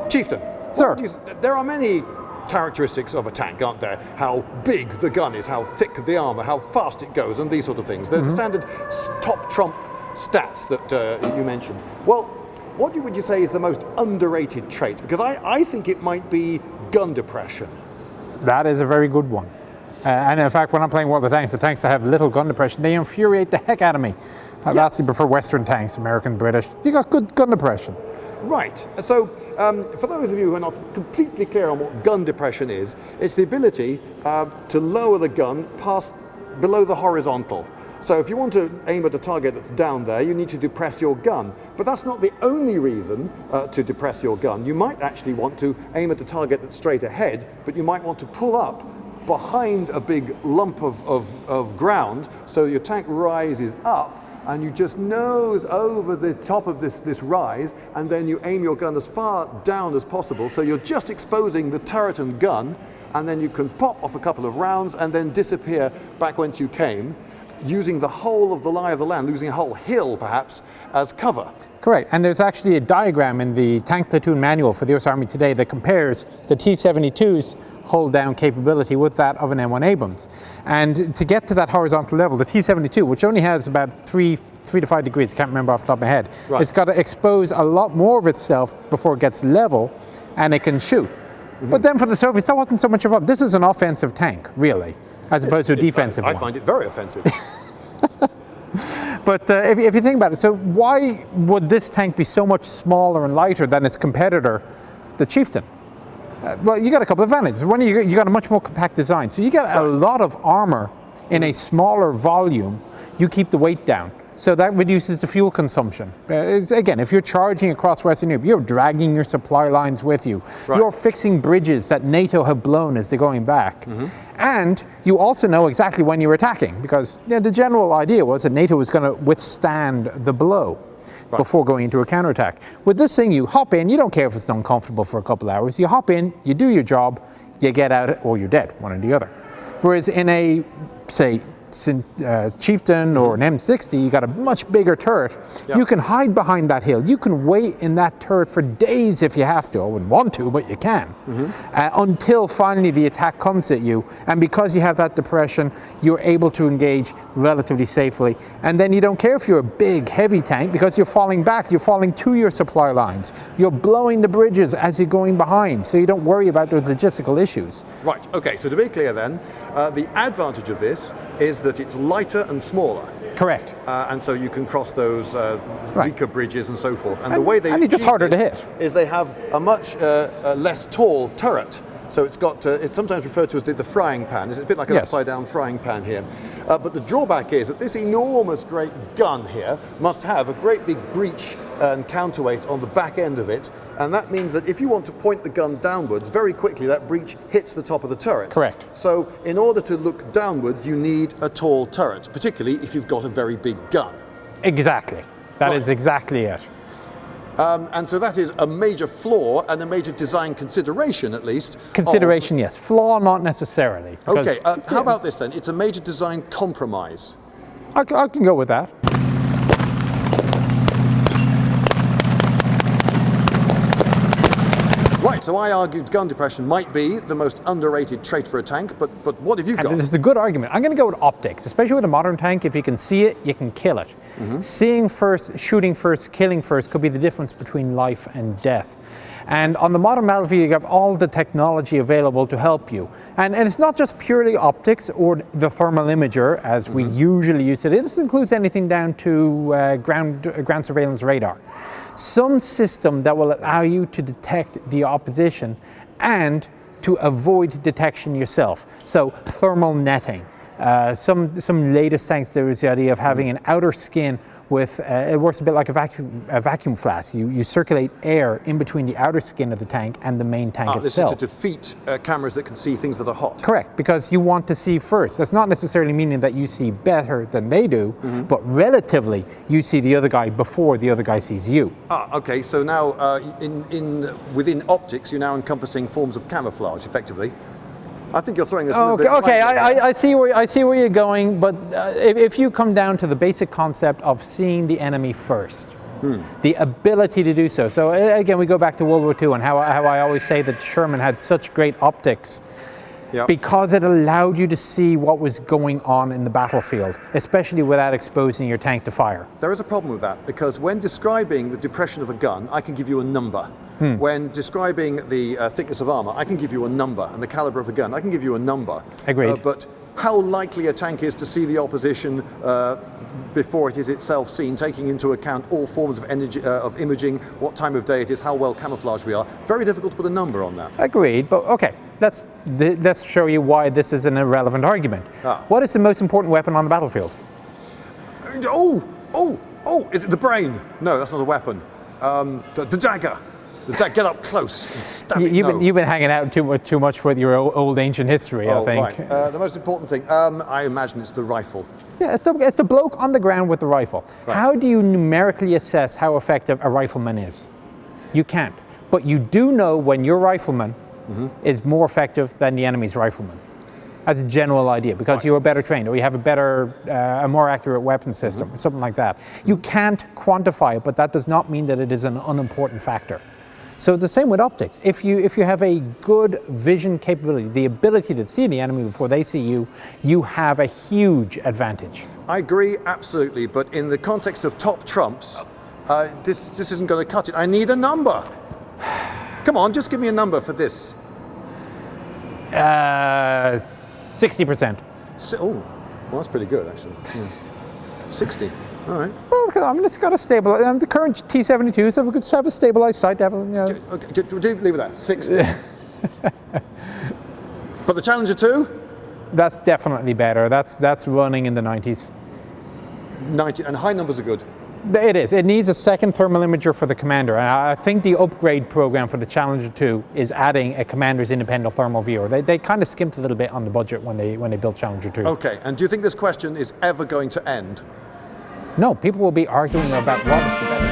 Chieftain, Sir. There are many characteristics of a tank, aren't there? How big the gun is, how thick the armor, how fast it goes, and these sort of things. There's the standard top trump stats that you mentioned. Well, what would you say is the most underrated trait? Because I think it might be gun depression. That is a very good one. And in fact, when I'm playing World of Tanks, the tanks that have little gun depression, they infuriate the heck out of me. I vastly prefer Western tanks, American, British. You got good gun depression. Right. So, for those of you who are not completely clear on what gun depression is, it's the ability to lower the gun past below the horizontal. So if you want to aim at a target that's down there, you need to depress your gun. But that's not the only reason to depress your gun. You might actually want to aim at a target that's straight ahead, but you might want to pull up behind a big lump of ground, so your tank rises up, and you just nose over the top of this rise, and then you aim your gun as far down as possible, so you're just exposing the turret and gun, and then you can pop off a couple of rounds and then disappear back whence you came, using the whole of the lie of the land, losing a whole hill perhaps, as cover. Correct, and there's actually a diagram in the Tank Platoon Manual for the US Army today that compares the T-72's hold down capability with that of an M1 Abrams. And to get to that horizontal level, the T-72, which only has about 3 to 5 degrees, I can't remember off the top of my head, it's got to expose a lot more of itself before it gets level and it can shoot. But then for the Soviets, that wasn't so much a problem. This is an offensive tank, really, as opposed to a defensive one. I find it very offensive. But if you think about it, so why would this tank be so much smaller and lighter than its competitor, the Chieftain? Well, you got a couple of advantages. One, you got a much more compact design. So you get a lot of armor in a smaller volume. You keep the weight down. So that reduces the fuel consumption. Again, if you're charging across Western Europe, you're dragging your supply lines with you. You're fixing bridges that NATO have blown as they're going back. And you also know exactly when you're attacking, because the general idea was that NATO was going to withstand the blow before going into a counterattack. With this thing, you hop in, you don't care if it's uncomfortable for a couple hours. You hop in, you do your job, you get out, or you're dead, one or the other. Whereas in a, say, Chieftain or an M60, you got a much bigger turret. You can hide behind that hill. You can wait in that turret for days if you have to. I wouldn't want to, but you can. Until finally the attack comes at you. And because you have that depression, you're able to engage relatively safely. And then you don't care if you're a big, heavy tank, because you're falling back. You're falling to your supply lines. You're blowing the bridges as you're going behind. So you don't worry about those logistical issues. Right, okay, so to be clear then, the advantage of this is that it's lighter and smaller. Correct. And so you can cross those weaker bridges and so forth. And the way they it's harder to hit is they have a much less tall turret. So it's got, it's sometimes referred to as the frying pan. It's a bit like an upside down frying pan here. But the drawback is that this enormous great gun here must have a great big breech and counterweight on the back end of it. And that means that if you want to point the gun downwards, very quickly that breech hits the top of the turret. Correct. So in order to look downwards, you need a tall turret, particularly if you've got a very big gun. Exactly. That is exactly it. And so that is a major flaw and a major design consideration, at least. Consideration, yes. Flaw, not necessarily. Okay, how about this then? It's a major design compromise. I can go with that. Right, so I argued gun depression might be the most underrated trait for a tank, but what have you got? And it's a good argument. I'm going to go with optics, especially with a modern tank. If you can see it, you can kill it. Seeing first, shooting first, killing first could be the difference between life and death. And on the modern battlefield, you have all the technology available to help you. And it's not just purely optics or the thermal imager, as we usually use it. This includes anything down to ground surveillance radar. Some system that will allow you to detect the opposition and to avoid detection yourself. So thermal netting. Some latest tanks, there is the idea of having an outer skin with, it works a bit like a vacuum flask. You circulate air in between the outer skin of the tank and the main tank itself. This is to defeat cameras that can see things that are hot. Correct, because you want to see first. That's not necessarily meaning that you see better than they do, but relatively, you see the other guy before the other guy sees you. Okay, so now within optics, you're now encompassing forms of camouflage, effectively. I think you're throwing this a little bit. Okay, I see where you're going, but if you come down to the basic concept of seeing the enemy first, The ability to do so. So again, we go back to World War II and how I always say that Sherman had such great optics. Yep. Because it allowed you to see what was going on in the battlefield, especially without exposing your tank to fire. There is a problem with that, because when describing the depression of a gun, I can give you a number. When describing the thickness of armor, I can give you a number, and the caliber of a gun, I can give you a number. Agreed. But how likely a tank is to see the opposition before it is itself seen, taking into account all forms of energy, of imaging, what time of day it is, how well camouflaged we are, very difficult to put a number on that. Agreed, but okay, let's show you why this is an irrelevant argument. What is the most important weapon on the battlefield? Is it the brain? No, that's not a weapon. The dagger. The dagger. Get up close and stab it. You've been hanging out too much with your old ancient history, I think. Right. The most important thing, I imagine it's the rifle. Yeah, it's the bloke on the ground with the rifle. Right. How do you numerically assess how effective a rifleman is? You can't. But you do know when your rifleman is more effective than the enemy's rifleman. That's a general idea, because you are better trained, or you have a more accurate weapon system, or something like that. You can't quantify it, but that does not mean that it is an unimportant factor. So the same with optics. If you have a good vision capability, the ability to see the enemy before they see you, you have a huge advantage. I agree, absolutely, but in the context of top trumps, this isn't going to cut it. I need a number. Come on, just give me a number for this. 60%. Well, that's pretty good, actually. 60. All right. Well, I mean, it's got a stable. The current T-72s have a stabilized sight. Have leave it at 60. But the Challenger 2? That's definitely better. That's running in the 90s. 90, and high numbers are good. It is. It needs a second thermal imager for the commander, and I think the upgrade program for the Challenger 2 is adding a commander's independent thermal viewer. They kind of skimped a little bit on the budget when they built Challenger 2. Okay, and do you think this question is ever going to end? No, people will be arguing about what is the best.